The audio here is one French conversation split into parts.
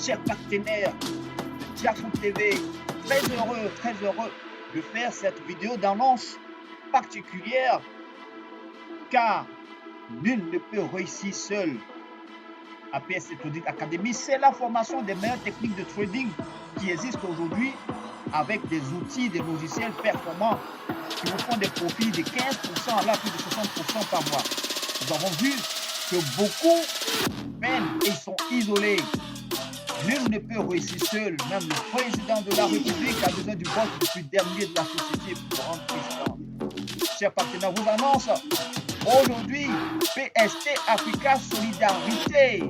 chers partenaires de Diafoot TV, très heureux de faire cette vidéo d'annonce particulière, car nul ne peut réussir seul à PST Trading Academy. C'est la formation des meilleures techniques de trading qui existent aujourd'hui, avec des outils, des logiciels performants qui vous font des profits de 15% à la plus de 60% par mois. Nous avons vu que beaucoup peinent et sont isolés. Nul ne peut réussir seul. Même le président de la République a besoin du vote du plus dernier de la société pour rendre président. Chers partenaires, vous annonce aujourd'hui PST Africa Solidarité.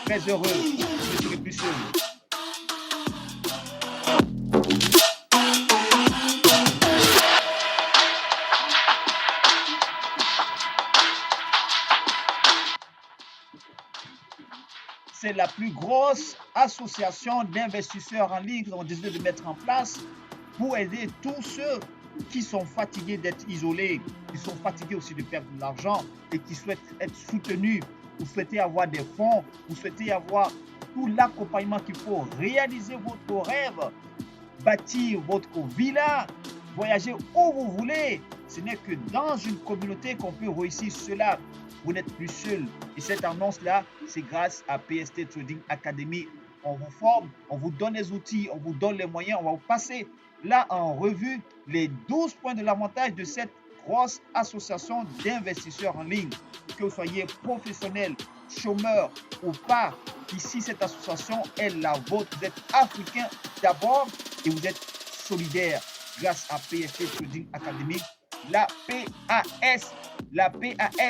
Très heureux, je ne serai plus seul. C'est la plus grosse association d'investisseurs en ligne que nous avons décidé de mettre en place pour aider tous ceux qui sont fatigués d'être isolés, qui sont fatigués aussi de perdre de l'argent et qui souhaitent être soutenus. Vous souhaitez avoir des fonds, vous souhaitez avoir tout l'accompagnement qu'il faut, réaliser votre rêve, bâtir votre villa, voyager où vous voulez. Ce n'est que dans une communauté qu'on peut réussir cela. Vous n'êtes plus seul. Et cette annonce-là, c'est grâce à PST Trading Academy. On vous forme, on vous donne les outils, on vous donne les moyens. On va vous passer là en revue les 12 points de l'avantage de cette grosse association d'investisseurs en ligne. Que vous soyez professionnel, chômeur ou pas, ici cette association est la vôtre. Vous êtes africain d'abord et vous êtes solidaire grâce à PST Trading Academy. La PAS,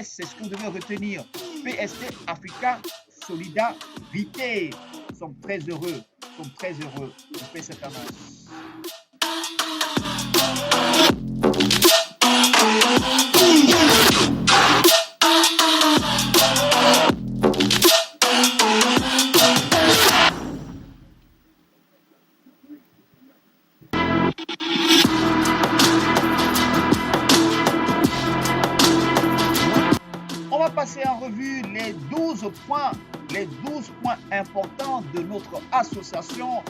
c'est ce que vous devez retenir. PST Africa Solidarité. Nous sommes très heureux de faire cette annonce. On va passer en revue les 12 points importants de notre association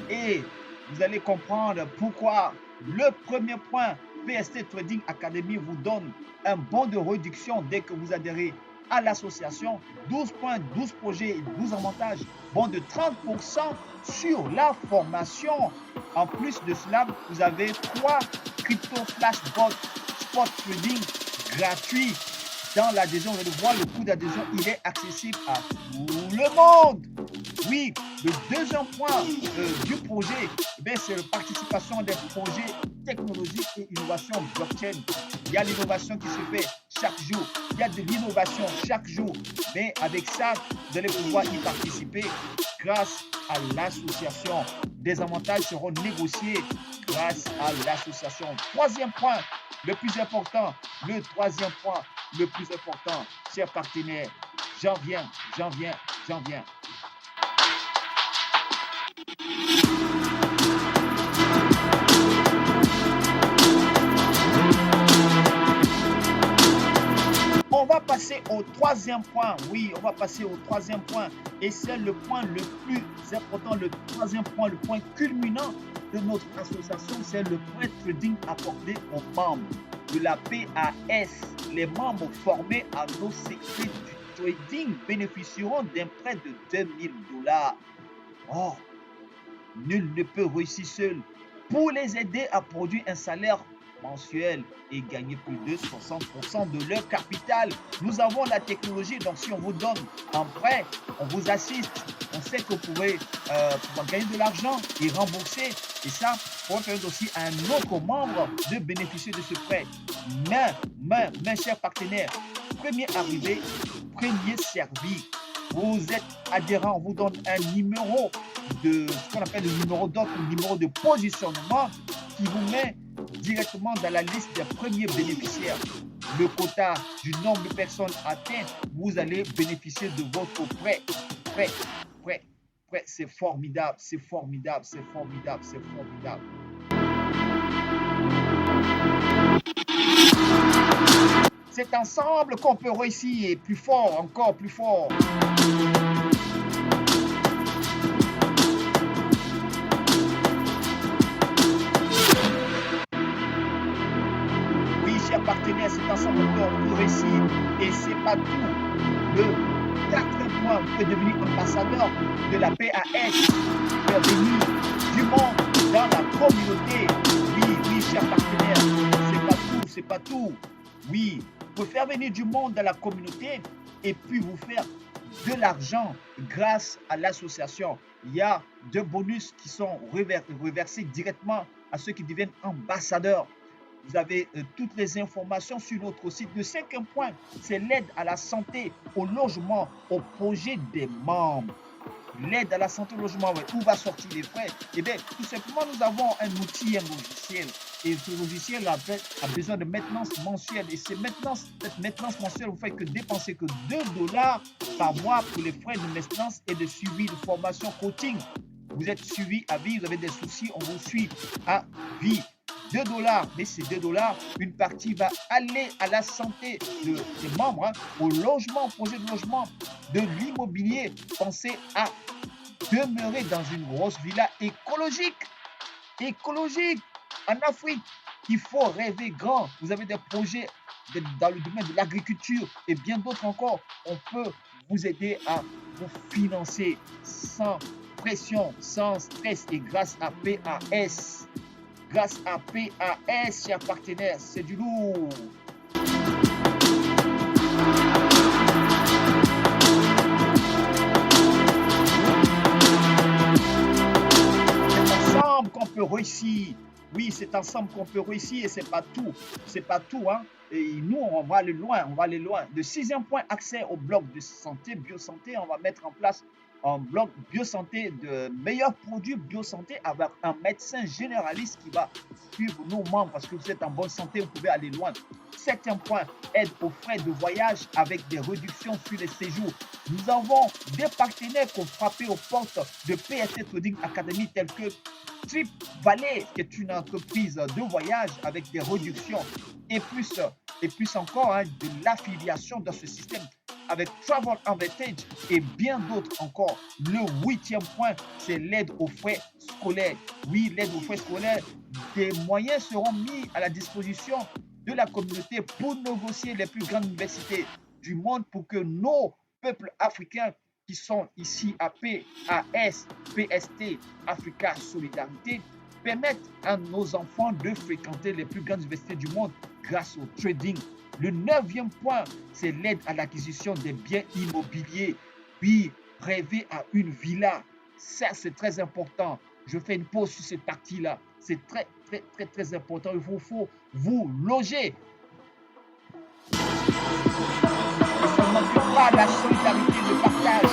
et vous allez comprendre pourquoi. Le premier point, PST Trading Academy vous donne un bon de réduction dès que vous adhérez à l'association. 12 points, 12 projets, 12 avantages, bon de 30% sur la formation. En plus de cela, vous avez 3 crypto flash bot spot trading gratuits. Dans l'adhésion, vous allez voir, le coût d'adhésion, il est accessible à tout le monde. Oui, le deuxième point du projet, c'est la participation des projets technologiques et innovation blockchain. Il y a l'innovation qui se fait chaque jour. Il y a de l'innovation chaque jour. Mais avec ça, vous allez pouvoir y participer grâce à l'association. Des avantages seront négociés grâce à l'association. Troisième point, le plus important, chers partenaires, j'en viens. On va passer au troisième point. Oui, on va passer au troisième point. Et c'est le point le plus important, le troisième point, le point culminant de notre association, c'est le point trading accordé aux membres de la PAS. Les membres formés à nos secrets du trading bénéficieront d'un prêt de $2000. Oh, nul ne peut réussir seul. Pour les aider à produire un salaire mensuel et gagner plus de 60% de leur capital, nous avons la technologie. Donc si on vous donne un prêt, on vous assiste, on sait que vous pouvez pouvoir gagner de l'argent et rembourser, et ça pour permettre aussi à un autre membre de bénéficier de ce prêt. Mais mes chers partenaires, premier arrivé, premier servi. Vous êtes adhérent, on vous donne un numéro de ce qu'on appelle le numéro d'ordre, le numéro de positionnement qui vous met directement dans la liste des premiers bénéficiaires. Le quota du nombre de personnes atteintes, vous allez bénéficier de votre prêt. C'est formidable. C'est ensemble qu'on peut réussir, plus fort, encore plus fort. chers partenaires, c'est ensemble qu'on peut réussir. Et c'est pas tout. Le quatrième point, vous pouvez devenir ambassadeur de la PAS, faire venir du monde dans la communauté. Oui, oui, chers partenaires, c'est pas tout, c'est pas tout. Oui, vous pouvez faire venir du monde dans la communauté et puis vous faire de l'argent grâce à l'association. Il y a deux bonus qui sont reversés directement à ceux qui deviennent ambassadeurs. Vous avez toutes les informations sur notre site. Le cinquième point, c'est l'aide à la santé, au logement, au projet des membres. L'aide à la santé, au logement, où va sortir les frais? Eh bien, tout simplement, nous avons un outil, un logiciel. Et ce logiciel a besoin de maintenance mensuelle. Et cette maintenance mensuelle, vous ne faites que dépenser que 2 $ par mois pour les frais de maintenance et de suivi de formation coaching. Vous êtes suivi à vie, vous avez des soucis, on vous suit à vie. 2 $, mais ces 2 $, une partie va aller à la santé des membres, au logement, au projet de logement, de l'immobilier. Pensez à demeurer dans une grosse villa écologique. Écologique en Afrique. Il faut rêver grand. Vous avez des projets dans le domaine de l'agriculture et bien d'autres encore. On peut vous aider à vous financer sans pression, sans stress et grâce à PAS. Grâce à PAS, chers partenaires, c'est du lourd. C'est ensemble qu'on peut réussir. Oui, c'est ensemble qu'on peut réussir et c'est pas tout. C'est pas tout, hein. Et nous, on va aller loin, on va aller loin. Le sixième point, accès au bloc de santé, biosanté, on va mettre en place un bloc biosanté de meilleurs produits biosanté avec un médecin généraliste qui va suivre nos membres parce que vous êtes en bonne santé, vous pouvez aller loin. Septième point, aide aux frais de voyage avec des réductions sur les séjours. Nous avons des partenaires qui ont frappé aux portes de PST Trading Academy tels que Trip Valley, qui est une entreprise de voyage avec des réductions et plus encore de l'affiliation dans ce système avec Travel Advantage et bien d'autres encore. Le huitième point, c'est l'aide aux frais scolaires. Oui, l'aide aux frais scolaires, des moyens seront mis à la disposition de la communauté pour négocier les plus grandes universités du monde pour que nos peuples africains qui sont ici à PAS, PST, Africa Solidarité, permettent à nos enfants de fréquenter les plus grandes universités du monde grâce au trading. Le neuvième point, c'est l'aide à l'acquisition des biens immobiliers. Oui, rêver à une villa, ça c'est très important. Je fais une pause sur cette partie-là. C'est très, très, très, très important. Il faut vous loger. Et ça ne manque pas la solidarité, le partage.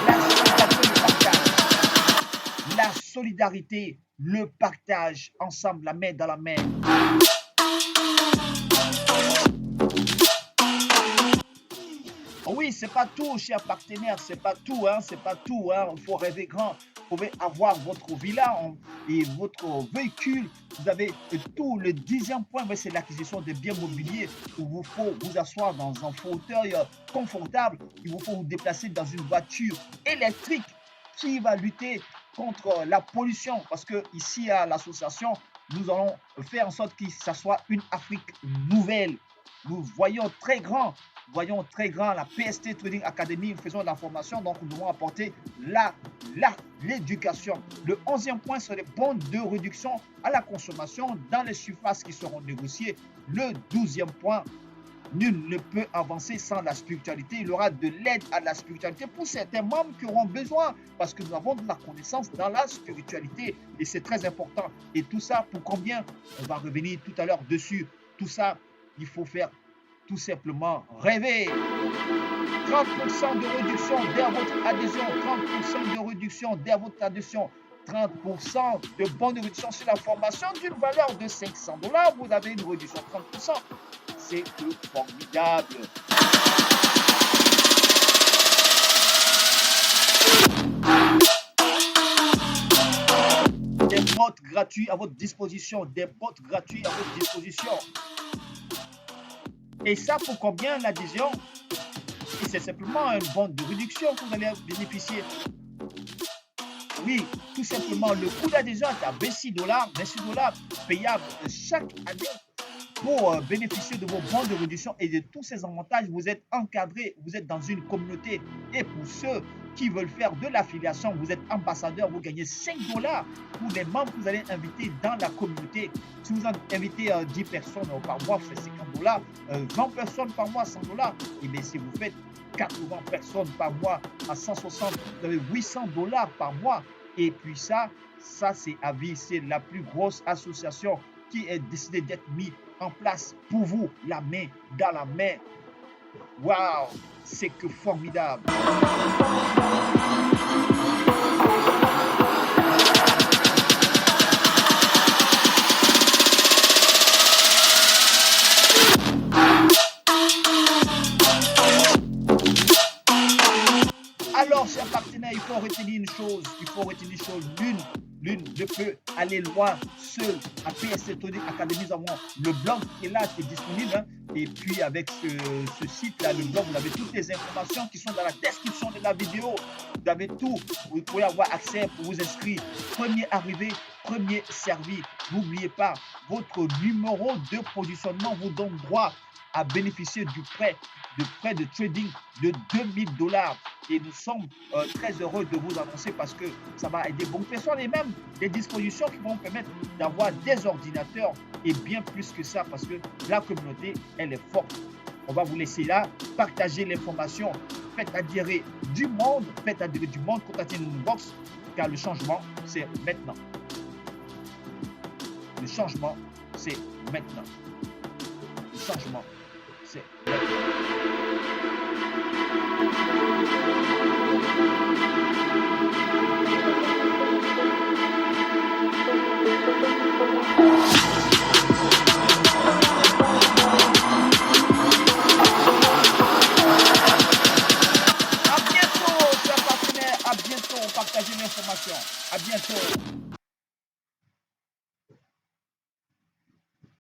La solidarité, le partage. La solidarité, le partage. Ensemble, la main dans la main. Oui, c'est pas tout, chers partenaires, c'est pas tout, hein, c'est pas tout, hein. Il faut rêver grand. Vous pouvez avoir votre villa et votre véhicule. Vous avez tout. Le 10e point, c'est l'acquisition des biens mobiliers. Il vous faut vous asseoir dans un fauteuil confortable. Il vous faut vous déplacer dans une voiture électrique qui va lutter contre la pollution. Parce que ici à l'association, nous allons faire en sorte que ça soit une Afrique nouvelle. Nous voyons très grand. Voyons très grand la PST Trading Academy, nous faisons de la formation, donc nous devons apporter l'éducation. Le 11e point, c'est les bons de réduction à la consommation dans les surfaces qui seront négociées. Le 12e point, nul ne peut avancer sans la spiritualité. Il y aura de l'aide à la spiritualité pour certains membres qui auront besoin parce que nous avons de la connaissance dans la spiritualité et c'est très important. Et tout ça, pour combien? On va revenir tout à l'heure dessus. Tout ça, il faut faire tout simplement rêver. 30% de réduction dès votre adhésion, 30% de réduction dès votre adhésion, 30% de bonne réduction sur la formation d'une valeur de 500 $. Vous avez une réduction de 30%. C'est formidable. Des bots gratuits à votre disposition, des bots gratuits à votre disposition. Et ça, pour combien l'adhésion? Et c'est simplement une bande de réduction que vous allez bénéficier. Oui, tout simplement, le coût d'adhésion est à $26, $26 payable chaque année. pour bénéficier de vos bons de réduction et de tous ces avantages, vous êtes encadré, vous êtes dans une communauté. Et pour ceux qui veulent faire de l'affiliation, vous êtes ambassadeur, vous gagnez 5 dollars pour les membres que vous allez inviter dans la communauté. Si vous invitez 10 personnes par mois, vous faites 50 dollars, 20 personnes par mois, 100 dollars. Et bien si vous faites 80 personnes par mois à 160, vous avez 800 dollars par mois. Et puis ça c'est à vie, c'est la plus grosse association qui est décidée d'être mise en place pour vous, la main dans la main. Waouh, c'est que formidable. Alors, chers partenaires, il faut retenir une chose, l'une ne peut aller loin seul. À PSC Trading Academy, nous avons le blog qui est là, qui est disponible. Hein. Et puis, avec ce site-là, le blog, vous avez toutes les informations qui sont dans la description de la vidéo. Vous avez tout. Vous pouvez avoir accès pour vous inscrire. Premier arrivé, premier servi. N'oubliez pas, votre numéro de positionnement vous donne droit à bénéficier du prêt de trading de 2000 dollars. Et nous sommes très heureux de vous annoncer parce que ça va aider beaucoup de personnes et même des dispositions qui vont permettre d'avoir des ordinateurs et bien plus que ça parce que la communauté, elle est forte. On va vous laisser là, partager l'information, faites adhérer du monde, contactez nous box car le changement, c'est maintenant. Le changement, c'est maintenant. Le changement, c'est maintenant. À bientôt, chers partenaires. À bientôt. Partagez l'information. À bientôt.